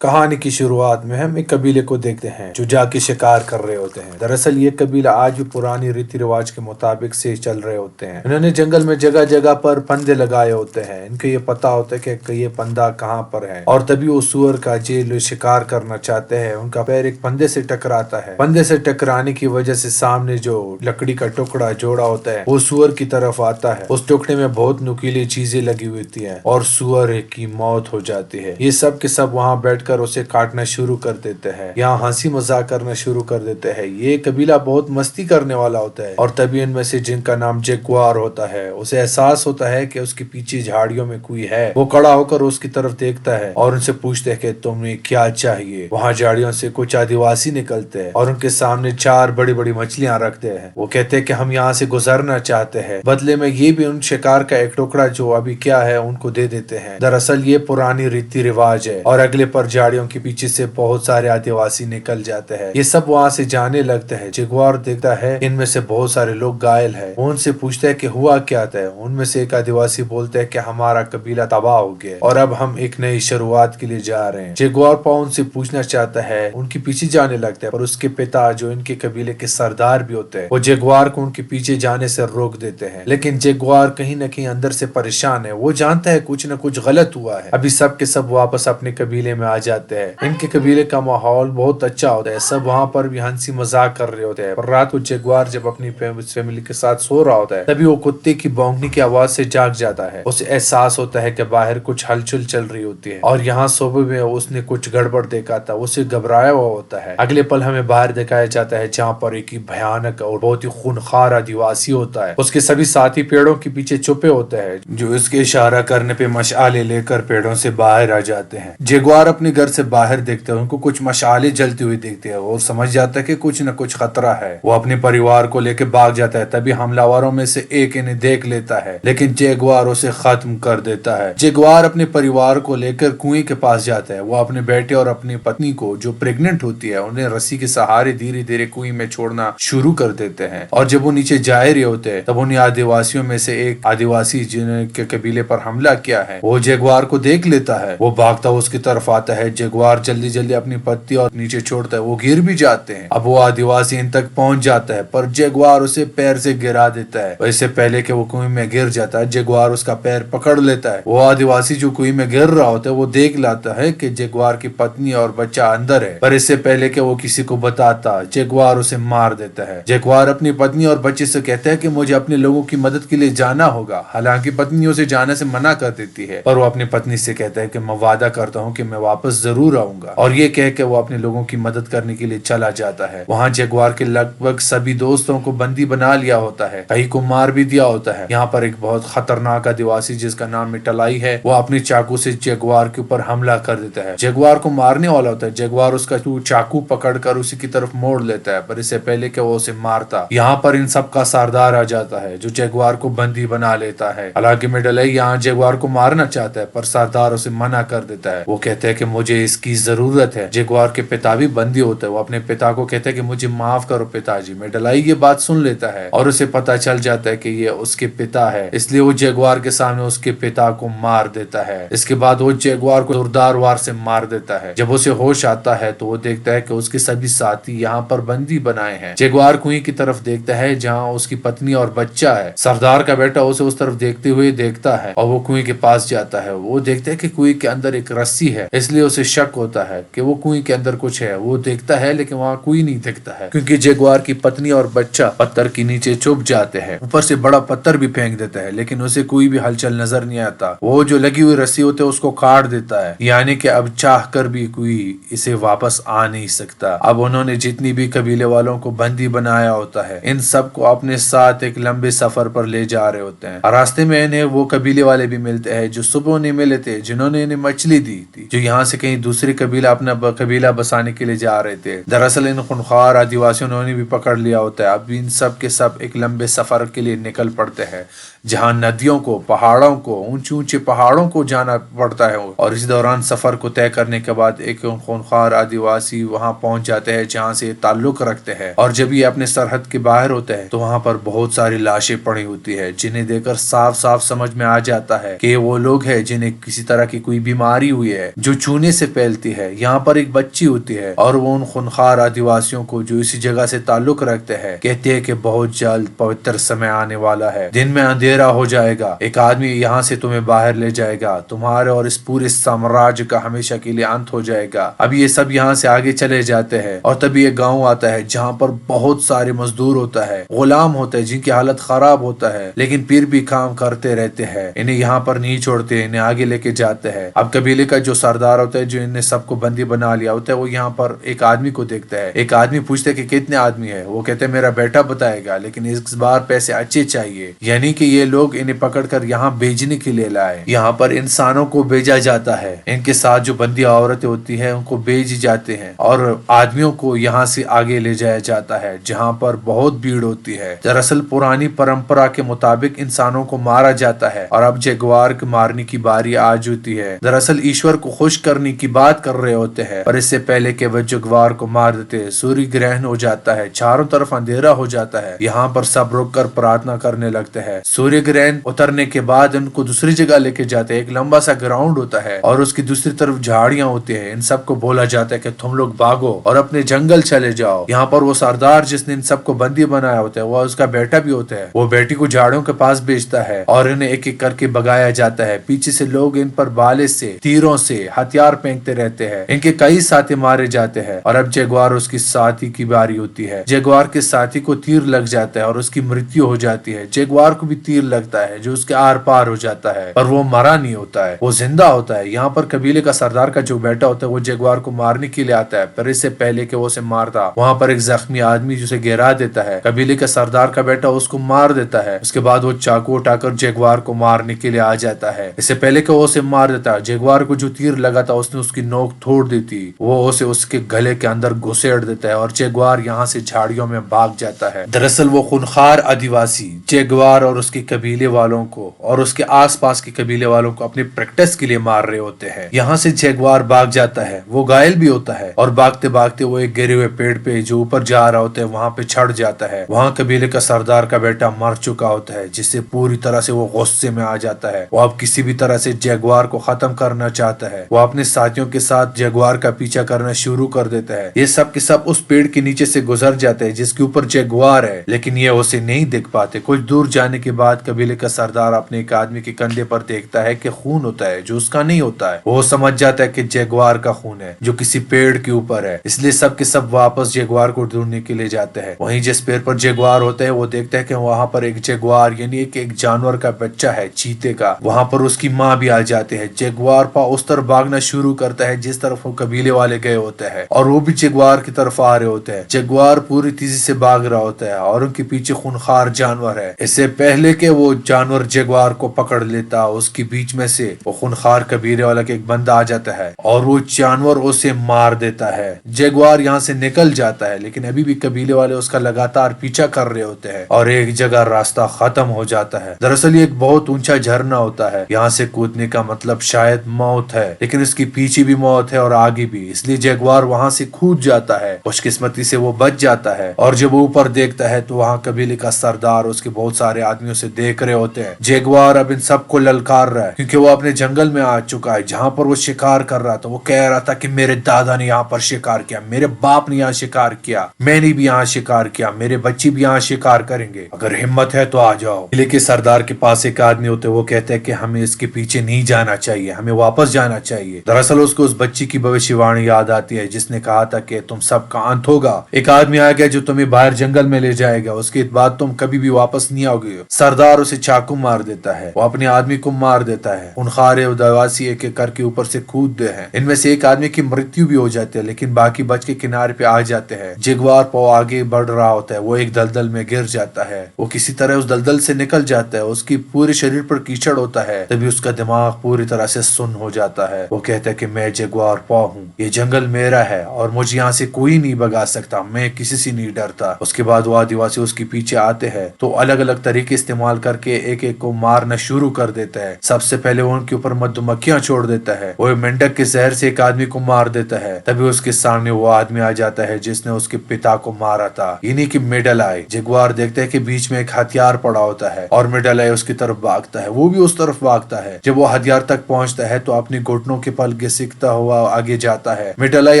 کہانی کی شروعات میں ہم ایک قبیلے کو دیکھتے ہیں جو جا کے شکار کر رہے ہوتے ہیں۔ دراصل یہ قبیلہ آج بھی پرانی ریتی رواج کے مطابق سے چل رہے ہوتے ہیں۔ انہوں نے جنگل میں جگہ جگہ پر پندے لگائے ہوتے ہیں۔ ان کو یہ پتا ہوتا ہے کہ یہ پندا کہاں پر ہے، اور تبھی وہ سور کا جو شکار کرنا چاہتے ہیں ان کا پیر ایک پندے سے ٹکراتا ہے۔ پندے سے ٹکرانے کی وجہ سے سامنے جو لکڑی کا ٹکڑا جوڑا ہوتا ہے وہ سور کی طرف آتا ہے۔ اس ٹکڑے میں بہت نکیلی چیزیں لگی ہوتی ہیں اور سور کی موت ہو جاتی ہے۔ یہ سب کے سب وہاں بیٹھ کر اسے کاٹنا شروع کر دیتے ہیں، یہاں ہنسی مذاق کرنا شروع کر دیتے ہیں۔ یہ قبیلہ بہت مستی کرنے والا ہوتا ہے، اور تبھی ان میں سے جن کا نام جگوار ہوتا ہے اسے احساس ہوتا ہے کہ اس کے پیچھے جھاڑیوں میں کوئی ہے۔ وہ کھڑا ہو کر اس کی طرف دیکھتا ہے اور ان سے پوچھتا ہے کہ تمہیں کیا چاہیے۔ وہاں جھاڑیوں سے کچھ آدیواسی نکلتے ہیں اور ان کے سامنے 4 بڑی بڑی مچھلیاں رکھتے ہیں۔ وہ کہتے ہیں کہ ہم یہاں سے گزرنا چاہتے ہیں، بدلے میں یہ بھی ان شکار کا ایک ٹکڑا جو ابھی کیا ہے ان کو دے دیتے ہیں۔ دراصل یہ پرانی ریتی رواج ہے، اور اگلے پر جھاڑیوں کے پیچھے سے بہت سارے آدیواسی نکل جاتے ہیں۔ یہ سب وہاں سے جانے لگتے ہیں۔ جگوار دیکھتا ہے ان میں سے بہت سارے لوگ گائل ہیں۔ وہ ان سے پوچھتا ہے کہ ہوا کیا تھا۔ ان میں سے ایک آدیواسی بولتا ہے کہ ہمارا قبیلہ تباہ ہو گیا اور اب ہم ایک نئی شروعات کے لیے جا رہے ہیں۔ جگوار ان سے پوچھنا چاہتا ہے، ان کے پیچھے جانے لگتا ہے، پر اس کے پتا جو ان کے قبیلے کے سردار بھی ہوتے ہیں وہ جگوار کو ان کے پیچھے جانے سے روک دیتے ہیں۔ لیکن جگوار کہیں نہ کہیں اندر سے پریشان ہے۔ وہ جانتا ہے کچھ نہ کچھ غلط ہوا ہے۔ ابھی سب کے سب واپس اپنے قبیلے میں آ جاتے ہیں۔ ان کے قبیلے کا ماحول بہت اچھا ہوتا ہے، سب وہاں پر بھی ہنسی مذاق کر رہے ہوتے ہیں۔ پر رات کو جگوار جب اپنی فیملی کے ساتھ سو رہا ہوتا ہے تبھی وہ کتے کی بھونکنے کی آواز سے جاگ جاتا ہے۔ اسے احساس ہوتا ہے کہ باہر کچھ ہلچل چل رہی ہوتی ہے، اور یہاں صبح میں اس نے کچھ گڑبڑ دیکھا تھا۔ اسے گھبرایا ہوا ہوتا ہے۔ اگلے پل ہمیں باہر دکھایا جاتا ہے جہاں پر ایک بھیانک اور بہت ہی خونخوار آدیواسی ہوتا ہے۔ اس کے سبھی ساتھی پیڑوں کے پیچھے چھپے ہوتے ہیں جو اس کے اشارہ کرنے پہ مشعلیں لے کر پیڑوں سے باہر آ جاتے ہیں۔ جگوار اپنے گھر سے باہر دیکھتے ہیں، ان کو کچھ مشعلیں جلتی ہوئی دیکھتے ہیں اور سمجھ جاتا ہے کہ کچھ نہ کچھ خطرہ ہے۔ وہ اپنے پریوار کو لے کے بھاگ جاتا ہے، تبھی حملہ آوروں میں سے ایک انہیں دیکھ لیتا ہے، لیکن جگوار اسے ختم کر دیتا ہے۔ جگوار اپنے پریوار کو لے کر کنویں کے پاس جاتا ہے۔ وہ اپنے بیٹے اور اپنی پتنی کو جو پریگننٹ ہوتی ہے انہیں رسی کے سہارے دھیرے دھیرے کنویں میں چھوڑنا شروع کر دیتے ہیں، اور جب وہ نیچے جا رہے ہوتے ہیں تب انہیں آدیواسیوں میں سے ایک آدیواسی جن کے قبیلے پر حملہ کیا ہے وہ جگوار کو دیکھ لیتا ہے۔ وہ بھاگتا اس کی طرف آتا ہے۔ جگوار جلدی جلدی اپنی پتنی اور نیچے چھوڑتا ہے، وہ گر بھی جاتے ہیں۔ اب وہ آدیواسی ان تک پہنچ جاتا ہے، پر جگوار اسے پیر سے گرا دیتا ہے۔ اس سے پہلے کہ وہ کنویں میں گر جاتا ہے جگوار اس کا پیر پکڑ لیتا ہے۔ وہ آدیواسی جو کنویں میں گر رہا ہوتا ہے وہ دیکھ لاتا ہے کہ جگوار کی پتنی اور بچہ اندر ہے، پر اس سے پہلے کہ وہ کسی کو بتاتا جگوار اسے مار دیتا ہے۔ جگوار اپنی پتنی اور بچے سے کہتا ہے کہ مجھے اپنے لوگوں کی مدد کے لیے جانا ہوگا، حالانکہ پتنی اسے جانے سے منع کر دیتی ہے، پر وہ اپنی پتنی سے کہتا ہے کہ میں وعدہ کرتا ہوں کہ میں واپس ضرور آؤں گا، اور یہ کہہ کہ وہ اپنے لوگوں کی مدد کرنے کے لیے چلا جاتا ہے۔ وہاں جگوار کے لگ بھگ سبھی دوستوں کو بندی بنا لیا ہوتا ہے، کئی کو مار بھی دیا ہوتا ہے۔ یہاں پر ایک بہت خطرناک آدیواسی جس کا نام مٹلائی ہے وہ اپنی چاقو سے جگوار کے اوپر حملہ کر دیتا ہے۔ جگوار کو مارنے والا ہوتا ہے، جگوار اس کا چاقو پکڑ کر اسی کی طرف موڑ لیتا ہے، پر اس سے پہلے کہ وہ اسے مارتا یہاں پر ان سب کا سردار آ جاتا ہے جو جگوار کو بندی بنا لیتا ہے۔ حالانکہ مٹلائی یہاں جگوار کو مارنا چاہتا ہے پر سردار اسے منع کر دیتا ہے۔ وہ کہتے ہیں کہ مجھے اس کی ضرورت ہے۔ جگوار کے پتا بھی بندی ہوتا ہے، وہ اپنے پتا کو کہتا ہے کہ مجھے معاف کرو پتا جی۔ مٹلائی یہ بات سن لیتا ہے اور اسے پتا چل جاتا ہے کہ یہ اس کے پتا ہے، اس لیے وہ جگوار کے سامنے اس کے پتا کو مار دیتا ہے۔ اس کے بعد وہ جگوار کو زوردار وار سے مار دیتا ہے۔ جب اسے ہوش آتا ہے تو وہ دیکھتا ہے کہ اس کے سبھی ساتھی یہاں پر بندی بنائے ہیں۔ جگوار کنویں کی طرف دیکھتا ہے جہاں اس کی پتنی اور بچہ ہے۔ سردار کا بیٹا اسے اس طرف دیکھتے ہوئے دیکھتا ہے اور وہ کنویں کے پاس جاتا ہے۔ وہ دیکھتا ہے کہ کنویں کے اندر ایک رسی ہے، اس لیے اسے شک ہوتا ہے کہ وہ کنویں کے اندر کچھ ہے۔ وہ دیکھتا ہے لیکن وہاں کوئی نہیں دکھتا ہے، کیونکہ جگوار کی پتنی اور بچہ پتھر کے نیچے چھپ جاتے ہیں۔ اوپر سے بڑا پتھر بھی پھینک دیتا ہے لیکن اسے کوئی بھی ہلچل نظر نہیں آتا۔ وہ جو لگی ہوئی رسی ہوتے ہے اس کو کاٹ دیتا ہے، یعنی کہ اب چاہ کر بھی کوئی اسے واپس آ نہیں سکتا۔ اب انہوں نے جتنی بھی قبیلے والوں کو بندی بنایا ہوتا ہے ان سب کو اپنے ساتھ ایک لمبے سفر پر لے جا رہے ہوتے ہیں۔ راستے میں انہیں وہ قبیلے والے بھی ملتے ہیں جو صبح انہیں ملے تھے، جنہوں نے انہیں مچھلی دی تھی، جو یہاں سے کہیں دوسری قبیلہ اپنا قبیلہ بسانے کے لیے جا رہے تھے۔ دراصل ان خونخوار آدیواسیوں نے انہیں بھی پکڑ لیا ہوتا ہے۔ اب ان سب کے سب ایک لمبے سفر کے لیے نکل پڑتے ہیں جہاں ندیوں کو، پہاڑوں کو، اونچے اونچے پہاڑوں کو جانا پڑتا ہے، اور اس دوران سفر کو طے کرنے کے بعد ایک خونخوار آدیواسی وہاں پہنچ جاتے ہیں جہاں سے تعلق رکھتے ہیں، اور جب یہ اپنے سرحد کے باہر ہوتے ہیں تو وہاں پر بہت ساری لاشیں پڑی ہوتی ہے جنہیں دیکھ کر صاف صاف سمجھ میں آ جاتا ہے کہ وہ لوگ ہیں جنہیں کسی طرح کی کوئی بیماری ہوئی ہے، جو چونے سینے سے پھیلتی ہے۔ یہاں پر ایک بچی ہوتی ہے اور وہ ان خونخوار آدیواسیوں کو جو اسی جگہ سے تعلق رکھتے ہیں کہتے ہیں کہ بہت جلد پوتر سمے آنے والا ہے، دن میں اندھیرا ہو جائے گا، ایک آدمی یہاں سے تمہیں باہر لے جائے گا، تمہارے اور اس پورے سامراج کا ہمیشہ کے لیے انت ہو جائے گا۔ اب یہ سب یہاں سے آگے چلے جاتے ہیں اور تبھی ایک گاؤں آتا ہے جہاں پر بہت سارے مزدور ہوتا ہے، غلام ہوتے ہیں جن کی حالت خراب ہوتا ہے لیکن پھر بھی کام کرتے رہتے ہیں، انہیں یہاں پر نہیں چھوڑتے، انہیں آگے لے کے جاتے ہیں۔ اب قبیلے کا جو سردار ہوتا ہے جو انہیں سب کو بندی بنا لیا ہوتا ہے وہ یہاں پر ایک آدمی کو دیکھتا ہے۔ ایک آدمی پوچھتا ہے کہ کتنے آدمی ہے، وہ کہتے ہیں میرا بیٹا بتائے گا لیکن اس بار پیسے اچھے چاہیے، یعنی کہ یہ لوگ انہیں پکڑ کر یہاں بیچنے کے لیے لائے۔ یہاں پر انسانوں کو بھیجا جاتا ہے، ان کے ساتھ جو بندی عورتیں ہوتی ہیں ان کو بھیج جاتے ہیں اور آدمیوں کو یہاں سے آگے لے جایا جاتا ہے جہاں پر بہت بھیڑ ہوتی ہے۔ دراصل پرانی پرمپرا کے مطابق انسانوں کو مارا جاتا ہے اور اب جگوار کو مارنے کی باری آ جاتی ہے۔ دراصل ایشور کو خوش کرنے کی بات کر رہے ہوتے ہیں پر اس سے پہلے کہ وہ جگوار کو مار دیتے سوری گرہن ہو جاتا ہے، چاروں طرف اندھیرا ہو جاتا ہے۔ یہاں پر سب رک کر پرارتھنا کرنے لگتے ہیں۔ سوری گرہن اترنے کے بعد ان کو دوسری جگہ لے کے جاتے ہیں، ایک لمبا سا گراؤنڈ ہوتا ہے اور اس کی دوسری طرف جھاڑیاں ہوتی ہیں۔ ان سب کو بولا جاتا ہے کہ تم لوگ بھاگو اور اپنے جنگل چلے جاؤ۔ یہاں پر وہ سردار جس نے ان سب کو بندی بنایا ہوتا ہے وہ اس کا بیٹا بھی ہوتا ہے، وہ بیٹی کو جھاڑیوں کے پاس بھیجتا ہے اور انہیں ایک ایک کر کے بگایا جاتا ہے۔ پیچھے سے لوگ ان پر بالے سے، تیروں سے ہتھیار پھینکتے رہتے ہیں، ان کے کئی ساتھی مارے جاتے ہیں اور اب جگوار اس کی ساتھی کی باری ہوتی ہے۔ جگوار کے ساتھی کو تیر لگ جاتا ہے اور اس کی مرتیو ہو جاتی ہے۔ جگوار کو بھی تیر لگتا ہے جو اس کے آر پار ہو جاتا ہے پر وہ مرا نہیں ہوتا ہے، وہ زندہ ہوتا ہے۔ یہاں پر قبیلے کا سردار کا جو بیٹا ہوتا ہے وہ جگوار کو مارنے کے لیے آتا ہے پر اس سے پہلے کہ وہ اسے مارتا وہاں پر ایک زخمی آدمی جسے گرا دیتا ہے، قبیلے کا سردار کا بیٹا اس کو مار دیتا ہے۔ اس کے بعد وہ چاقو اٹھا کر جگوار کو مارنے کے لیے آ جاتا ہے، اس سے پہلے کہ وہ اسے مار دیتا ہے جگوار کو جو تیر لگا تھا اس نے اس کی نوک توڑ دی تھی، وہ اسے اس کے گلے کے اندر گھسیڑ دیتا ہے اور جگوار یہاں سے جھاڑیوں میں بھاگ جاتا ہے۔ دراصل وہ خونخوار آدیواسی جگوار اور اس کے قبیلے والوں کو اور اس کے آس پاس کے قبیلے والوں کو اپنی پریکٹس کے لیے مار رہے ہوتے ہیں۔ یہاں سے جگوار بھاگ جاتا ہے، وہ گائل بھی ہوتا ہے اور بھاگتے بھاگتے وہ ایک گرے ہوئے پیڑ پہ جو اوپر جا رہا ہوتا ہے وہاں پہ چڑھ جاتا ہے۔ وہاں قبیلے کا سردار کا بیٹا مر چکا ہوتا ہے جس سے پوری طرح سے وہ غصے میں آ جاتا ہے، وہ اب کسی بھی طرح سے جگوار کو ختم کرنا چاہتا ہے۔ وہ اپنے ساتھیوں کے ساتھ جگوار کا پیچھا کرنا شروع کر دیتا ہے۔ یہ سب کے سب اس پیڑ کے نیچے سے گزر جاتے ہیں جس کے اوپر جگوار ہے لیکن یہ اسے نہیں دیکھ پاتے۔ کچھ دور جانے کے بعد قبیلے کا سردار اپنے ایک آدمی کے کندھے پر دیکھتا ہے کہ خون ہوتا ہے جو اس کا نہیں ہوتا ہے، وہ سمجھ جاتا ہے کہ جگوار کا خون ہے جو کسی پیڑ کے اوپر ہے، اس لیے سب کے سب واپس جگوار کو ڈھونڈنے کے لیے جاتے ہیں۔ وہیں جس پیڑ پر جگوار ہوتا ہے وہ دیکھتا ہے کہ وہاں پر ایک جگوار یعنی ایک جانور کا بچہ ہے، چیتے کا، وہاں پر اس کی ماں بھی آ جاتے ہیں۔ جگوار پا اس طرف بھاگنا شروع کرتا ہے جس طرف وہ قبیلے والے گئے ہوتے ہیں اور وہ بھی جگوار کی طرف آ رہے ہوتے ہیں۔ جگوار پوری تیزی سے بھاگ رہا ہوتا ہے اور ان کے پیچھے خونخوار جانور ہے۔ اس سے پہلے کہ وہ جانور جگوار کو پکڑ لیتا اس کے بیچ میں سے وہ خونخوار قبیلے والا کے ایک بندہ آ جاتا ہے اور وہ جانور اسے مار دیتا ہے۔ جگوار یہاں سے نکل جاتا ہے لیکن ابھی بھی قبیلے والے اس کا لگاتار پیچھا کر رہے ہوتے ہیں اور ایک جگہ راستہ ختم ہو جاتا ہے۔ دراصل یہ ایک بہت اونچا جھرنا ہوتا ہے، یہاں سے کودنے کا مطلب شاید موت ہے لیکن اس کی پیچھے بھی موت ہے اور آگے بھی، اس لیے جگوار وہاں سے کود جاتا ہے۔ خوش قسمتی سے وہ بچ جاتا ہے اور جب اوپر دیکھتا ہے تو وہاں قبیلے کا سردار اس کے بہت سارے آدمیوں سے دیکھ رہے ہوتے ہیں۔ جگوار اب ان سب کو للکار رہا ہے کیونکہ وہ اپنے جنگل میں آ چکا ہے جہاں پر وہ شکار کر رہا تھا۔ وہ کہہ رہا تھا کہ میرے دادا نے یہاں پر شکار کیا، میرے باپ نے یہاں شکار کیا، میں نے بھی یہاں شکار کیا، میرے بچے بھی یہاں شکار کریں گے، اگر ہمت ہے تو آ جاؤ۔ قلعے کے سردار کے پاس ایک آدمی ہوتے وہ کہتے ہیں کہ ہمیں اس کے پیچھے نہیں جانا چاہیے، ہمیں واپس جانا چاہیے۔ دراصل اس کو اس بچی کی بھوشیہ وانی یاد آتی ہے جس نے کہا تھا کہ تم سب کا انت ہوگا، ایک آدمی آ گیا جو تمہیں باہر جنگل میں لے جائے گا، اس کے بعد تم کبھی بھی واپس نہیں آؤ گے۔ سردار اسے چاقو مار دیتا ہے، وہ اپنے آدمی کو مار دیتا ہے۔ خونخوار آدیواسی ایک ایک کر کے اوپر سے کودتے ہیں، ان میں سے ایک آدمی کی مرتیو بھی ہو جاتی ہے لیکن باقی بچ کے کنارے پہ آ جاتے ہیں۔ جگوار پاؤ آگے بڑھ رہا ہوتا ہے، وہ ایک دلدل میں گر جاتا ہے، وہ کسی طرح اس دلدل سے نکل جاتا ہے، اس کی پورے شریر پر کیچڑ ہوتا ہے، تبھی اس کا دماغ پوری طرح سے سن ہو جاتا ہے۔ وہ کہتا ہے کہ میں جگوار پاؤ ہوں، یہ جنگل میرا ہے اور مجھے یہاں سے کوئی نہیں بگا سکتا، میں کسی سے نہیں ڈرتا۔ اس کے بعد وہ آدیواسی اس کے پیچھے آتے ہیں تو الگ الگ طریقے استعمال کر کے ایک ایک کو مارنا شروع کر دیتا ہے۔ سب سے پہلے وہ ان کے اوپر مدھو مکھیاں چھوڑ دیتا ہے، وہ مینڈک کے زہر سے ایک آدمی کو مار دیتا ہے، تبھی اس کے سامنے وہ آدمی آ جاتا ہے جس نے اس کے پتا کو مارا تھا، یعنی کہ میڈل آئے۔ جگوار دیکھتا ہے کہ بیچ میں ایک ہتھیار پڑا ہوتا ہے اور میڈل آئے اس کی طرف بھاگتا ہے، وہ بھی اس طرف بھاگتا ہے۔ جب وہ ہتھیار تک پہنچتا ہے تو اپنے گھٹنوں کے بل گھسکتا ہوا آگے جاتا ہے۔ میٹلائی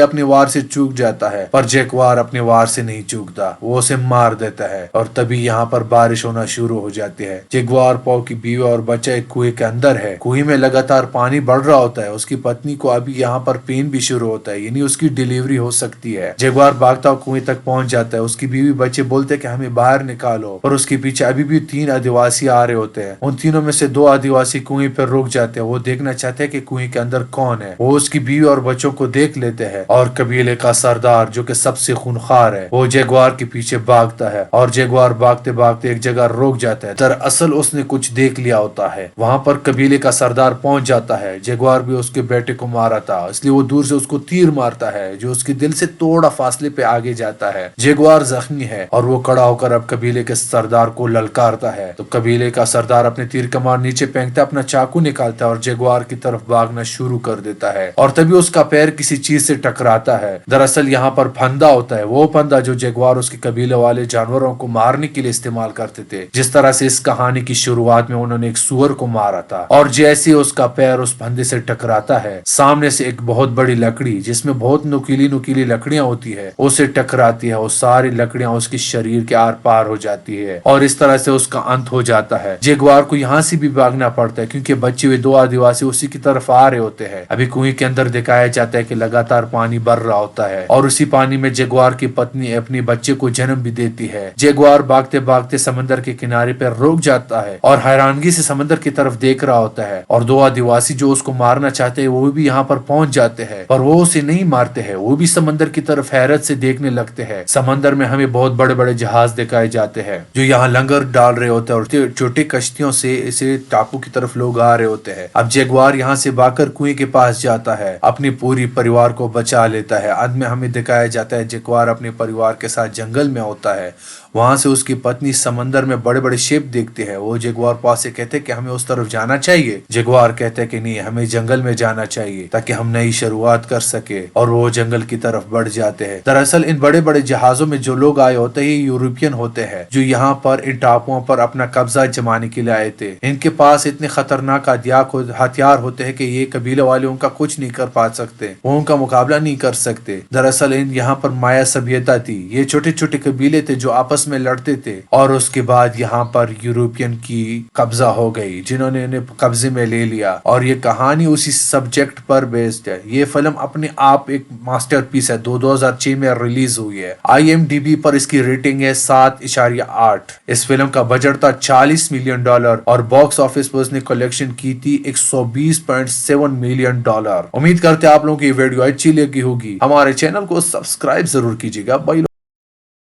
اپنے وار سے چوک جاتا ہے پر جیگوار اپنے وار سے نہیں چوکتا، وہ اسے مار دیتا ہے اور تبھی یہاں پر بارش ہونا شروع ہو جاتی ہے۔ جیگوار پاؤ کی بیوی اور بچہ ایک کنویں کے اندر ہے۔ کنویں میں لگاتار پانی بڑھ رہا ہوتا ہے۔ اس کی پتنی کو ابھی یہاں پر پین بھی شروع ہوتا ہے، یعنی اس کی ڈیلیوری ہو سکتی ہے۔ جیگوار بھاگتا ہوا کنویں تک پہنچ جاتا ہے۔ اس کی بیوی بچے بولتے کہ ہمیں باہر نکالو، اور اس کے پیچھے ابھی بھی 3 آدیواسی آ رہے ہوتے ہیں۔ ان تینوں میں سے 2 آدیواسی کنویں پر رک جاتے ہیں، وہ دیکھنا چاہتے ہیں کہ کنویں کے اندر کون ہے۔ وہ اس کی بیوی اور بچوں کو دیکھ لیتے ہیں اور قبیلے کا سردار جو کہ سب سے خونخوار ہے وہ جیگوار کے پیچھے بھاگتا ہے، اور جیگوار بھاگتے بھاگتے ایک جگہ رک جاتا ہے۔ دراصل اس نے کچھ دیکھ لیا ہوتا ہے۔ وہاں پر قبیلے کا سردار پہنچ جاتا ہے۔ جیگوار بھی اس کے بیٹے کو مارا تھا، اس لیے وہ دور سے اس کو تیر مارتا ہے جو اس کے دل سے تھوڑا فاصلے پہ آگے جاتا ہے۔ جیگوار زخمی ہے اور وہ کھڑا ہو کر اب قبیلے کے سردار کو للکارتا ہے، تو قبیلے کا سردار اپنے تیر کمان نیچے پھینکتا ہے، اپنا چاقو نکالتا ہے اور جیگوار کی طرف بھاگنا شروع کر دیتا ہے، اور تبھی اس کا پیر کسی چیز سے ٹکراتا ہے۔ دراصل یہاں پر پھندا ہوتا ہے، وہ پھندا جو جیگوار اس کے قبیلے والے جانوروں کو مارنے کے لیے استعمال کرتے تھے، جس طرح سے اس کہانی کی شروعات میں انہوں نے ایک سور کو مارا تھا۔ اور جیسے اس کا پیر اس پھندے سے ٹکراتا ہے، سامنے سے ایک بہت بڑی لکڑی جس میں بہت نوکیلی لکڑیاں ہوتی ہے اسے ٹکراتی ہے، وہ ساری لکڑیاں اس کے شریر کے آر پار ہو جاتی ہے، اور اس طرح سے اس کا انت ہو جاتا ہے۔ جیگوار کو یہاں سے بھی بھاگنا پڑتا ہے کیونکہ بچے ہوئے 2 آدیواسی اسی کی طرف آ رہے ہوتے ہیں۔ ابھی کنویں کے اندر دکھایا جاتا ہے کہ لگاتار پانی بڑھ رہا ہوتا ہے، اور اسی پانی میں جیگوار کی پتنی اپنے بچے کو جنم بھی دیتی ہے۔ جیگوار بھاگتے بھاگتے سمندر کے کنارے پر رک جاتا ہے اور حیرانگی سے سمندر کی طرف دیکھ رہا ہوتا ہے، اور 2 آدیواسی جو اس کو مارنا چاہتے ہیں وہ بھی یہاں پر پہنچ جاتے ہیں، پر وہ اسے نہیں مارتے ہیں، وہ بھی سمندر کی طرف حیرت سے دیکھنے لگتے ہیں۔ سمندر میں ہمیں بہت بڑے بڑے جہاز دکھائے جاتے ہیں جو یہاں لنگر ڈال رہے ہوتے ہیں، اور چھوٹی کشتیوں سے اسے ٹاپو کی طرف لوگ آ رہے ہوتے ہیں۔ اب جیگوار یہاں سے بھاگ کر کنویں کے پاس جاتا ہے، اپنی پوری پریوار کو بچا لیتا ہے۔ بعد میں ہمیں دکھایا جاتا ہے جیگوار اپنے پریوار کے ساتھ جنگل میں ہوتا ہے، وہاں سے اس کی پتنی سمندر میں بڑے بڑے شپ دیکھتے ہیں۔ وہ جیگوار پاس سے کہتے ہیں کہ ہمیں اس طرف جانا چاہیے۔ جیگوار کہتے ہیں کہ نہیں، ہمیں جنگل میں جانا چاہیے تاکہ ہم نئی شروعات کر سکے، اور وہ جنگل کی طرف بڑھ جاتے ہیں۔ دراصل ان بڑے بڑے جہازوں میں جو لوگ آئے ہوتے ہیں یہ یورپین ہوتے ہیں جو یہاں پر ان ٹاپوؤں پر اپنا قبضہ جمانے کے لیے آئے تھے۔ ان کے پاس اتنے خطرناک ہتھیار ہوتے ہیں کہ یہ قبیلے والے ان کا کچھ نہیں کر پا سکتے، وہ ان کا مقابلہ نہیں کر سکتے۔ دراصل یہاں پر مایا سبھیتا تھی، یہ چھوٹے چھوٹے قبیلے تھے جو آپس میں لڑتے تھے، اور اس کے بعد یہاں پر یورپین کی قبضہ ہو گئی جنہوں نے انہیں قبضے میں لے لیا، اور یہ کہانی اسی سبجیکٹ پر بیسڈ ہے۔ یہ فلم اپنے آپ ایک ماسٹر پیس ہے، 2006 میں ریلیز ہوئی ہے۔ IMDb پر اس کی ریٹنگ ہے 7.8۔ اس فلم کا بجٹ تھا $40 ملین اور باکس آفس پر اس نے کلیکشن کی تھی $120.7 ملین۔ امید کرتے ہیں آپ لوگوں کو یہ ویڈیو اچھی لگی ہوگی۔ ہمارے چینل کو سبسکرائب ضرور کیجیے گا۔